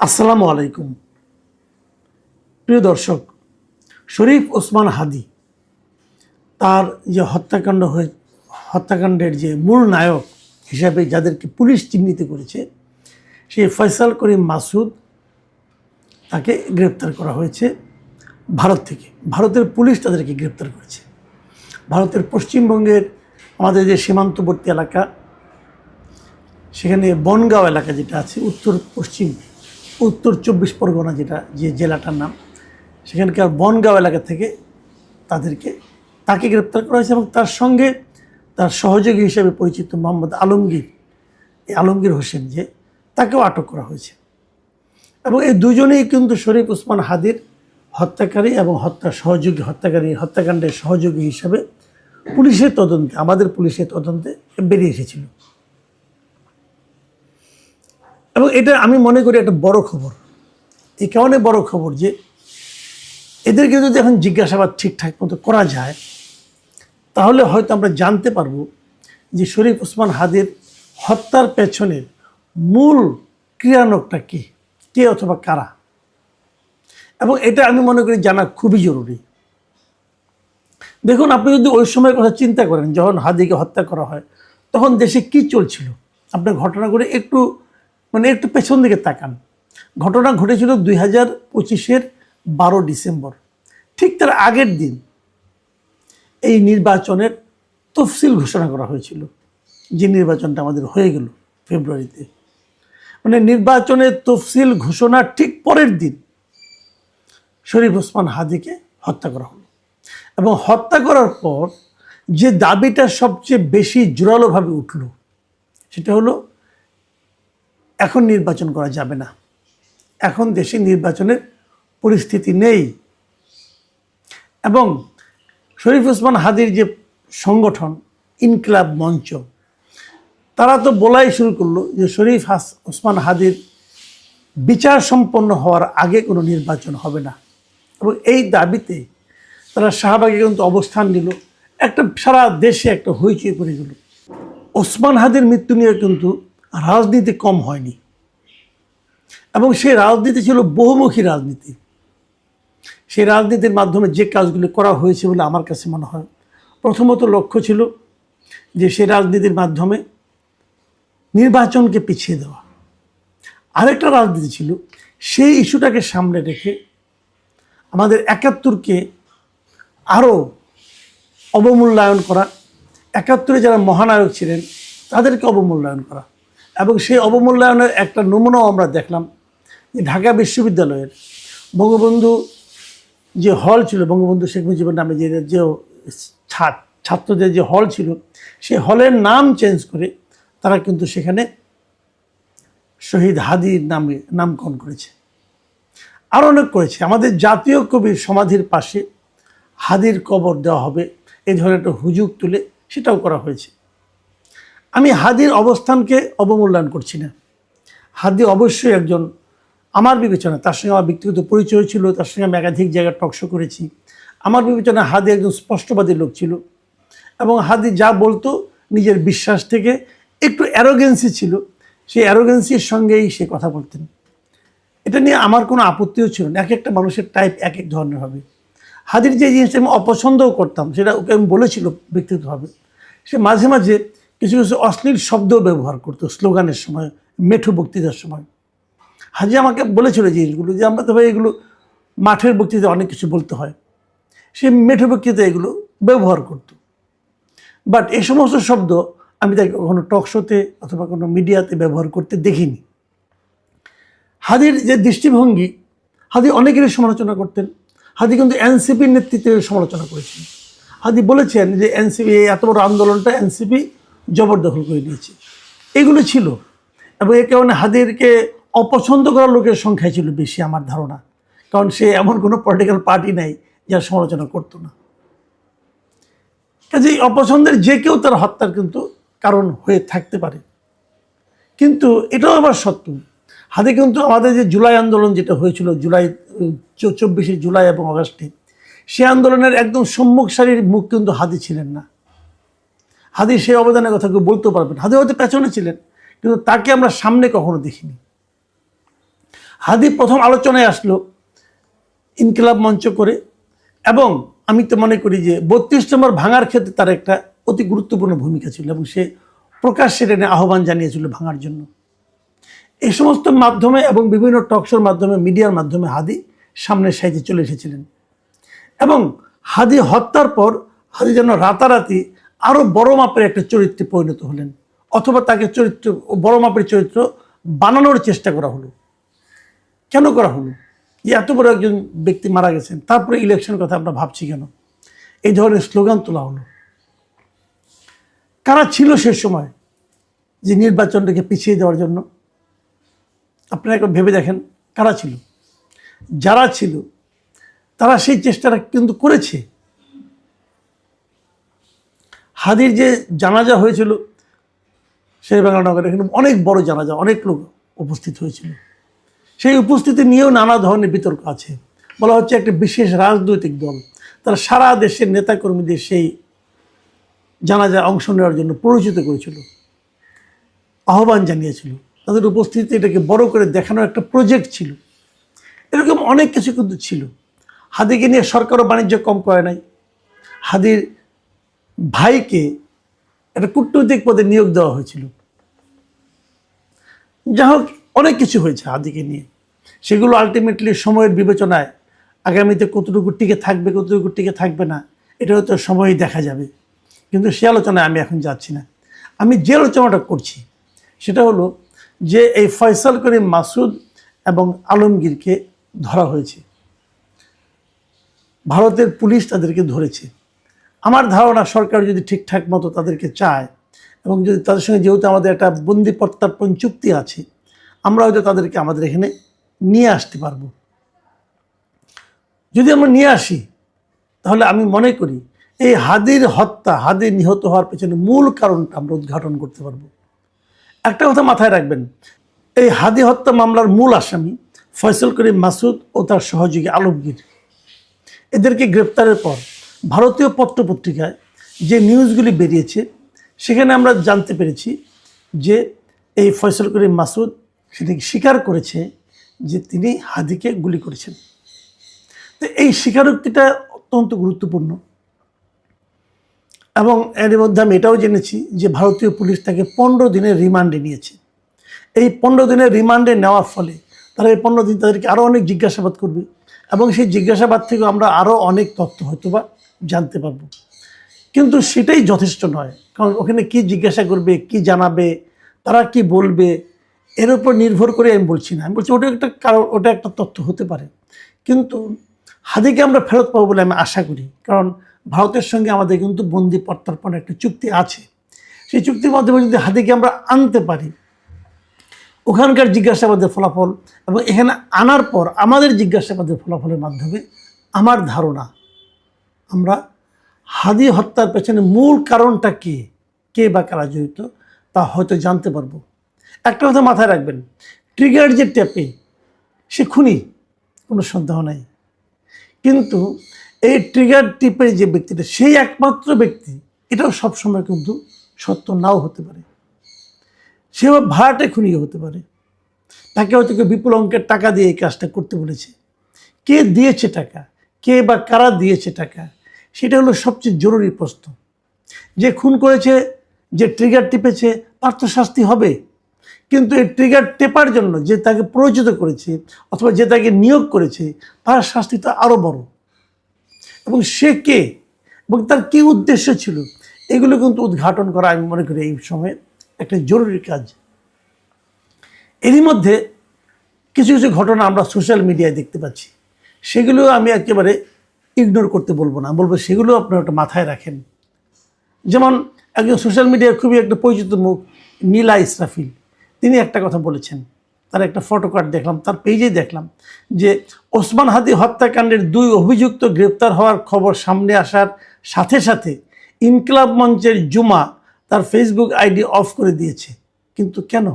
আসসালামু আলাইকুম প্রিয় দর্শক। শরীফ ওসমান হাদি তার যে হত্যাকাণ্ডের যে মূল নায়ক হিসাবে যাদেরকে পুলিশ চিহ্নিত করেছে, সেই ফয়সাল করিম মাসুদ তাকে গ্রেপ্তার করা হয়েছে ভারত থেকে। ভারতের পুলিশ তাদেরকে গ্রেপ্তার করেছে। ভারতের পশ্চিমবঙ্গের আমাদের যে সীমান্তবর্তী এলাকা, সেখানে বনগাঁও এলাকা যেটা আছে, উত্তর 24 পরগনা যেটা যে জেলাটার নাম, সেখানকার বনগাঁও এলাকা থেকে তাকে গ্রেপ্তার করা হয়েছে এবং তার সঙ্গে তার সহযোগী হিসেবে পরিচিত মোহাম্মদ আলমগীর হোসেন, যে তাকেও আটক করা হয়েছে। এবং এই দুজনেই কিন্তু শরীফ ওসমান হাদির হত্যাকারী এবং হত্যাকাণ্ডের সহযোগী হিসাবে আমাদের পুলিশের তদন্তে বেরিয়ে এসেছিল। এবং এটা আমি মনে করি একটা বড় খবর। এই কারণে বড় খবর যে এদেরকে যদি এখন জিজ্ঞাসাবাদ ঠিকঠাক মতো করা যায়, তাহলে হয়তো আমরা জানতে পারবো যে শরীফ ওসমান হাদির হত্যার পেছনের মূল ক্রিয়ানকটা কে অথবা কারা। এবং এটা আমি মনে করি জানা খুবই জরুরি। দেখুন, আপনি যদি ওই সময়ের কথা চিন্তা করেন, যখন হাদিকে হত্যা করা হয়, তখন দেশে কি চলছিল, আপনার ঘটনাগুলো একটু পেছন দিকে তাকান। ঘটনা ঘটেছিল 2025-এর 12 ডিসেম্বর। ঠিক তার আগের দিন এই নির্বাচনের তফসিল ঘোষণা করা হয়েছিল, যে নির্বাচনটা আমাদের হয়ে গেল ফেব্রুয়ারিতে। নির্বাচনের তফসিল ঘোষণার ঠিক পরের দিন শরীফ ওসমান হাদিকে হত্যা করা হলো। এবং হত্যা করার পর যে দাবিটা সবচেয়ে বেশি জোরালোভাবে উঠল, সেটা হলো এখন নির্বাচন করা যাবে না, এখন দেশে নির্বাচনের পরিস্থিতি নেই। এবং শরীফ ওসমান হাদির যে সংগঠন ইনকিলাব মঞ্চ, তারা তো বলাই শুরু করলো যে শরীফ ওসমান হাদির বিচার সম্পন্ন হওয়ার আগে কোনো নির্বাচন হবে না। এবং এই দাবিতে তারা শাহবাগে কিন্তু অবস্থান নিল। সারা দেশে একটা হইচই পড়ে গেল। ওসমান হাদির মৃত্যু নিয়ে কিন্তু রাজনীতি কম হয়নি, এবং সেই রাজনীতি ছিল বহুমুখী রাজনীতি। সেই রাজনীতির মাধ্যমে যে কাজগুলি করা হয়েছে বলে আমার কাছে মনে হয়, প্রথমত লক্ষ্য ছিল যে সেই রাজনীতির মাধ্যমে নির্বাচনকে পিছিয়ে দেওয়া। আরেকটা রাজনীতি ছিল সেই ইস্যুটাকে সামনে রেখে আমাদের 71-কে আরও অবমূল্যায়ন করা, 71-এ যারা মহানায়ক ছিলেন তাদেরকে অবমূল্যায়ন করা। এবং সেই অবমূল্যায়নের একটা নমুনাও আমরা দেখলাম যে ঢাকা বিশ্ববিদ্যালয়ের বঙ্গবন্ধু যে হল ছিল, বঙ্গবন্ধু শেখ মুজিবের নামে যে ছাত্রদের যে হল ছিল, সেই হলের নাম চেঞ্জ করে তারা কিন্তু সেখানে শহীদ হাদির নামে নামকরণ করেছে। আরও অনেক করেছে। আমাদের জাতীয় কবির সমাধির পাশে হাদির কবর দেওয়া হবে, এই ধরনের একটা হুজুগ তুলে সেটাও করা হয়েছে। আমি হাদির অবস্থানকে অবমূল্যায়ন করছি না। হাদি অবশ্যই একজন, আমার বিবেচনা, তার সঙ্গে আমার ব্যক্তিগত পরিচয় ছিল, তার সঙ্গে আমি একাধিক জায়গায় টকশো করেছি। আমার বিবেচনা হাদি একজন স্পষ্টবাদী লোক ছিল, এবং হাদি যা বলতো নিজের বিশ্বাস থেকে একটু অ্যারোগেন্সি ছিল, সেই অ্যারোগেন্সির সঙ্গেই সে কথা বলতেন। এটা নিয়ে আমার কোনো আপত্তিও ছিল না। এক একটা মানুষের টাইপ এক এক ধরনের হবে। হাদির যে জিনিসটা আমি অপছন্দও করতাম, সেটা ওকে আমি বলেছিল ব্যক্তিগতভাবে, সে মাঝে মাঝে কিছু কিছু অশ্লীল শব্দ ব্যবহার করতো স্লোগানের সময়, মেঠো বক্তৃতার সময়। হাজি আমাকে বলেছিল জিনিসগুলো, যে আমরা তো ভাই এগুলো মাঠের বক্তৃতা অনেক কিছু বলতে হয়, সে মেঠো বক্তৃতা এগুলো ব্যবহার করত। বাট এই সমস্ত শব্দ আমি তাকে কখনো টক শোতে অথবা কোনো মিডিয়াতে ব্যবহার করতে দেখিনি। হাদির যে দৃষ্টিভঙ্গি, হাদি অনেকেরই সমালোচনা করতেন। হাদি কিন্তু এনসিপির নেতৃত্বে সমালোচনা করেছেন। হাদি বলেছেন যে এনসিপি, এত বড় আন্দোলনটা এনসিপি জবরদখল করে নিয়েছে, এগুলো ছিল। এবং এই কারণে হাদিরকে অপছন্দ করার লোকের সংখ্যাই ছিল বেশি আমার ধারণা, কারণ সে এমন কোনো পলিটিক্যাল পার্টি নাই যার সমালোচনা করতো না। কাজে অপছন্দের যে কেউ তার হত্যার কিন্তু কারণ হয়ে থাকতে পারে। কিন্তু এটাও আবার সত্য, হাদি কিন্তু আমাদের যে জুলাই আন্দোলন যেটা হয়েছিল, 24 জুলাই এবং আগস্টে, সে আন্দোলনের একদম সম্মুখ সারির মুখ কিন্তু হাদি ছিলেন না। হাদি সেই অবদানের কথা কেউ বলতেও পারবেন। হাদি হয়তো পেছনে ছিলেন, কিন্তু তাকে আমরা সামনে কখনো দেখিনি। হাদি প্রথম আলোচনায় আসলো ইনকিলাব মঞ্চ করে, এবং আমি তো মনে করি যে ৩২ নম্বর ভাঙার ক্ষেত্রে তার একটা অতি গুরুত্বপূর্ণ ভূমিকা ছিল, এবং সে প্রকাশ্যে টেনে আহ্বান জানিয়েছিল ভাঙার জন্য। এই সমস্ত মাধ্যমে এবং বিভিন্ন টকশোর মাধ্যমে, মিডিয়ার মাধ্যমে হাদি সামনের সাইজে চলে এসেছিলেন, এবং হাদি হত্যার পর হাদি যেন রাতারাতি আরও বড় মাপের একটা চরিত্রে পরিণত হলেন, অথবা তাকে চরিত্র বড় মাপের চরিত্র বানানোর চেষ্টা করা হলো। কেন করা হলো? যে এত বড় একজন ব্যক্তি মারা গেছেন, তারপরে ইলেকশনের কথা আমরা ভাবছি কেন? এই ধরনের স্লোগান তোলা হলো। কারা ছিল সে সময় যে নির্বাচনটাকে পিছিয়ে দেওয়ার জন্য? আপনারা একবার ভেবে দেখেন কারা ছিল। যারা ছিল তারা সেই চেষ্টাটা কিন্তু করেছে। হাদির যে জানাজা হয়েছিল শেরেবাংলা নগরে, এখানে অনেক বড় জানাজা, অনেক লোক উপস্থিত হয়েছিল। সেই উপস্থিতি নিয়েও নানা ধরনের বিতর্ক আছে। বলা হচ্ছে একটা বিশেষ রাজনৈতিক দল তারা সারা দেশের নেতাকর্মীদের সেই জানাজায় অংশ নেওয়ার জন্য পরিচিত করেছিল, আহ্বান জানিয়েছিল। তাদের উপস্থিতি এটাকে বড় করে দেখানোর একটা প্রজেক্ট ছিল। এরকম অনেক কিছু কিন্তু ছিল। হাদিকে নিয়ে সরকারও বাণিজ্য কম করে নাই। হাদির ভাইকে একটা কূটনৈতিক পদে নিয়োগ দেওয়া হয়েছিল। যা হোক, অনেক কিছু হয়েছে হাদিকে নিয়ে। সেগুলো আলটিমেটলি সময়ের বিবেচনায় আগামীতে কতটুকু টিকে থাকবে, কতটুকু টিকে থাকবে না, এটা হয়তো সময়ই দেখা যাবে। কিন্তু সে আলোচনায় আমি এখন যাচ্ছি না। আমি যে আলোচনাটা করছি সেটা হলো যে এই ফয়সাল করিম মাসুদ এবং আলমগীরকে ধরা হয়েছে, ভারতের পুলিশ তাদেরকে ধরেছে। আমার ধারণা সরকার যদি ঠিকঠাক মতো তাদেরকে চায়, এবং যদি তাদের সঙ্গে যেহেতু আমাদের একটা বন্দি প্রত্যর্পণ চুক্তি আছে, আমরা হয়তো তাদেরকে আমাদের এখানে নিয়ে আসতে পারবো। যদি আমরা নিয়ে আসি, তাহলে আমি মনে করি এই হাদির হত্যা, হাদি নিহত হওয়ার পেছনে মূল কারণটা আমরা উদ্ঘাটন করতে পারবো। একটা কথা মাথায় রাখবেন, এই হাদি হত্যা মামলার মূল আসামি ফয়সাল করিম মাসুদ ও তার সহযোগী আলমগীর, এদেরকে গ্রেপ্তারের পর ভারতীয় পত্রপত্রিকায় যে নিউজগুলি বেরিয়েছে, সেখানে আমরা জানতে পেরেছি যে এই ফয়সাল করিম মাসুদ সেটাকে স্বীকার করেছে যে তিনি হাদিকে গুলি করেছেন। তো এই স্বীকারোক্তিটা অত্যন্ত গুরুত্বপূর্ণ। এবং এর মধ্যে আমি এটাও জেনেছি যে ভারতীয় পুলিশ তাকে 15 দিনের রিমান্ডে নিয়েছে। এই 15 দিনের রিমান্ডে নেওয়ার ফলে তারা এই 15 দিন তাদেরকে আরও অনেক জিজ্ঞাসাবাদ করবে, এবং সেই জিজ্ঞাসাবাদ থেকে আমরা আরও অনেক তথ্য হয়তো বা জানতে পারবো। কিন্তু সেটাই যথেষ্ট নয়, কারণ ওখানে কি জিজ্ঞাসা করবে, কি জানাবে, তারা কি বলবে, এর উপর নির্ভর করে আমি বলছি না। আমি বলছি ওটা একটা কারণ, ওটা একটা তথ্য হতে পারে। কিন্তু হাদিকে আমরা ফেরত পাবো বলে আমি আশা করি, কারণ ভারতের সঙ্গে আমাদের কিন্তু বন্দি প্রত্যর্পণের একটা চুক্তি আছে। সেই চুক্তির মাধ্যমে যদি হাদিকে আমরা আনতে পারি, ওখানকার জিজ্ঞাসাবাদের ফলাফল এবং এখানে আনার পর আমাদের জিজ্ঞাসাবাদের ফলাফলের মাধ্যমে আমার ধারণা আমরা হাদি হত্যার পেছনে মূল কারণটা কি, কে বা কারা জড়িত, তা হয়তো জানতে পারবো। একটা কথা মাথায় রাখবেন, ট্রিগার যে টেপে সে খুনি, কোনো সন্দেহ নাই। কিন্তু এই ট্রিগার টিপের যে ব্যক্তিটা, সেই একমাত্র ব্যক্তি, এটাও সবসময় কিন্তু সত্য নাও হতে পারে। সে ভাড়াটে খুনিও হতে পারে। তাকে হয়তো কেউ বিপুল অঙ্কের টাকা দিয়ে এই কাজটা করতে বলেছে। কে দিয়েছে টাকা, কে বা কারা দিয়েছে টাকা, সেটা হলো সবচেয়ে জরুরি প্রশ্ন। যে খুন করেছে, যে ট্রিগার টিপেছে, তার তো শাস্তি হবে। কিন্তু এই ট্রিগার টেপার জন্য যে তাকে পরিচিত করেছে অথবা যে তাকে নিয়োগ করেছে, তার শাস্তি তো আরও বড়। এবং সে কে এবং তার কী উদ্দেশ্য ছিল, এগুলো কিন্তু উদ্ঘাটন করা আমি মনে করি এই সময়ে একটা জরুরি কাজ। এরই মধ্যে কিছু কিছু ঘটনা আমরা সোশ্যাল মিডিয়ায় দেখতে পাচ্ছি, সেগুলো আমি একেবারে ইগনোর করতে বলবো না, বলবো সেগুলো আপনারা একটা মাথায় রাখেন। যেমন একজন সোশ্যাল মিডিয়ার খুবই একটা পরিচিত মুখ নীলা ইসরাফিল, তিনি একটা কথা বলেছেন। তার একটা ফটো কার্ড দেখলাম, তার পেজেই দেখলাম যে ওসমান হাদি হত্যাকাণ্ডের 2 অভিযুক্ত গ্রেপ্তার হওয়ার খবর সামনে আসার সাথে সাথে ইনকিলাব মঞ্চের জুমা তার ফেসবুক আইডি অফ করে দিয়েছে। কিন্তু কেন?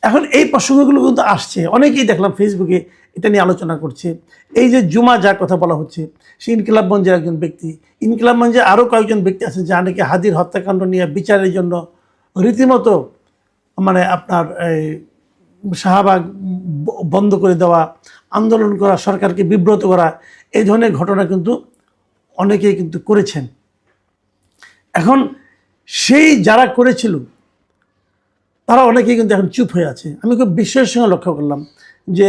এখন এই প্রসঙ্গগুলো কিন্তু আসছে, অনেকেই দেখলাম ফেসবুকে এটা নিয়ে আলোচনা করছে। এই যে জুমা, যার কথা বলা হচ্ছে, সে ইনকিলাব মঞ্চের একজন ব্যক্তি। ইনকিলাব মঞ্চে আরও কয়েকজন ব্যক্তি আছে যা নাকি হাদির হত্যাকাণ্ড নিয়ে বিচারের জন্য রীতিমতো মানে আপনার শাহবাগ বন্ধ করে দেওয়া, আন্দোলন করা, সরকারকে বিব্রত করা, এই ধরনের ঘটনা কিন্তু অনেকেই কিন্তু করেছেন। এখন সেই যারা করেছিল তারা অনেকেই কিন্তু এখন চুপ হয়ে আছে। আমি খুব বিস্ময়ের সঙ্গে লক্ষ্য করলাম যে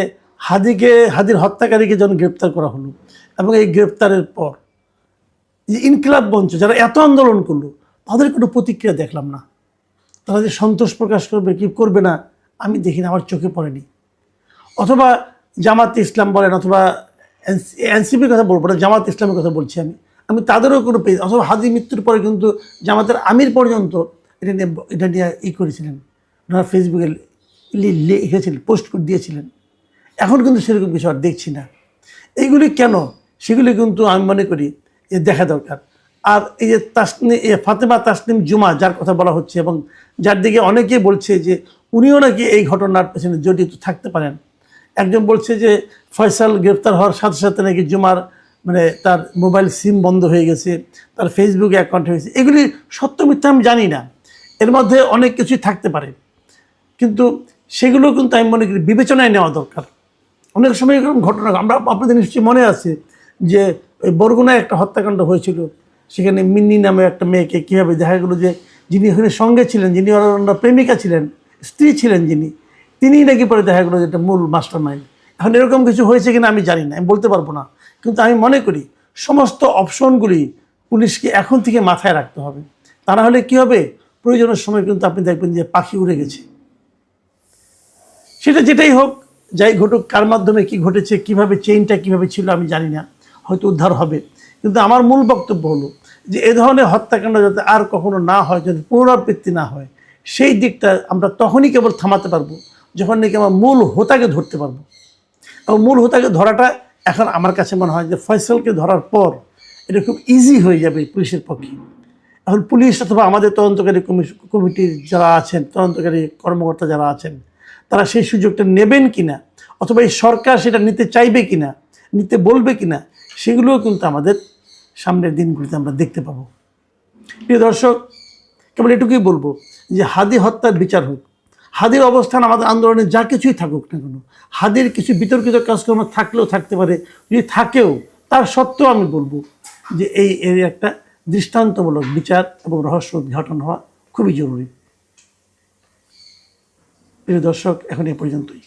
হাদির হত্যাকারীকে যখন গ্রেপ্তার করা হলো এবং এই গ্রেপ্তারের পর যে ইনকিলাব মঞ্চ যারা এত আন্দোলন করলো তাদের কোনো প্রতিক্রিয়া দেখলাম না। তারা যে সন্তোষ প্রকাশ করবে কি করবে না আমি দেখি না, আমার চোখে পড়েনি। অথবা জামাত ইসলাম বলেন, অথবা এনসিপির কথা বলবো না, জামাত ইসলামের কথা বলছি আমি তাদেরও কোনো পেজ, অথবা হাদি মৃত্যুর পরে কিন্তু জামাতের আমির পর্যন্ত এটা নিয়ে করেছিলেন, ওনারা ফেসবুকে লিখেছিলেন, পোস্ট করে দিয়েছিলেন। এখন কিন্তু সেরকম কিছু আর দেখছি না। এইগুলি কেন, সেগুলি কিন্তু আমি মনে করি যে দেখা দরকার। আর এই যে ফাতেমা তাসনিম জুমা যার কথা বলা হচ্ছে এবং যার দিকে অনেকেই বলছে যে উনিও নাকি এই ঘটনার পেছনে জড়িত থাকতে পারেন। একজন বলছে যে ফয়সাল গ্রেপ্তার হওয়ার সাথে সাথে নাকি জুমার তার মোবাইল সিম বন্ধ হয়ে গেছে, তার ফেসবুকে অ্যাকাউন্ট হয়েছে। এগুলি সত্য মিথ্যা আমি জানি না, এর মধ্যে অনেক কিছুই থাকতে পারে, কিন্তু সেগুলো কিন্তু আমি মনে করি বিবেচনায় নেওয়া দরকার। অনেক সময় এরকম ঘটনা আপনাদের নিশ্চয়ই মনে আছে যে ওই বরগুনায় একটা হত্যাকাণ্ড হয়েছিল, সেখানে মিন্নি নামে একটা মেয়েকে কীভাবে দেখা গেলো যে যিনি ওখানে সঙ্গে ছিলেন, যিনি ওনার প্রেমিকা ছিলেন, স্ত্রী ছিলেন যিনি, তিনিই নাকি পরে দেখা গেলো যেটা মূল মাস্টার মাইন্ড। এখন এরকম কিছু হয়েছে কিনা আমি জানি না, আমি বলতে পারবো না, কিন্তু আমি মনে করি সমস্ত অপশনগুলি পুলিশকে এখন থেকে মাথায় রাখতে হবে। তা না হলে কী হবে, প্রয়োজনের সময় কিন্তু আপনি দেখবেন যে পাখি উড়ে গেছে। সেটা যেটাই হোক, যাই ঘটুক, কার মাধ্যমে কি ঘটেছে, কিভাবে চেইনটা কিভাবে ছিল আমি জানি না, হয়তো উদ্ধার হবে। কিন্তু আমার মূল বক্তব্য হলো যে এ ধরনের হত্যাকাণ্ড যাতে আর কখনো না হয়, যদি পুনরাবৃত্তি না হয়, সেই দিকটা আমরা তখনই কেবল থামাতে পারবো যখন নাকি আমরা মূল হোতাকে ধরতে পারবো। এবং মূল হোতাকে ধরাটা এখন আমার কাছে মনে হয় যে ফয়সালকে ধরার পর এটা খুব ইজি হয়ে যাবে পুলিশের পক্ষে। এখন পুলিশ অথবা আমাদের তদন্তকারী কমিটির যারা আছেন, তদন্তকারী কর্মকর্তা যারা আছেন, তারা সেই সুযোগটা নেবেন কিনা, অথবা এই সরকার সেটা নিতে চাইবে কিনা, নিতে বলবে কিনা, সেগুলোও কিন্তু আমাদের সামনের দিনগুলিতে আমরা দেখতে পাবো। প্রিয় দর্শক, কেবল এটুকুই বলবো যে হাদি হত্যার বিচার হোক। হাদির অবস্থান আমাদের আন্দোলনে যা কিছুই থাকুক না কেন, হাদির কিছু বিতর্কিত কাজকর্ম থাকলেও থাকতে পারে, যদি থাকেও তার সত্ত্বেও আমি বলবো যে এর একটা দৃষ্টান্তমূলক বিচার এবং রহস্য উদ্ঘাটন হওয়া খুবই জরুরি। প্রিয় দর্শক, এখন এ পর্যন্তই।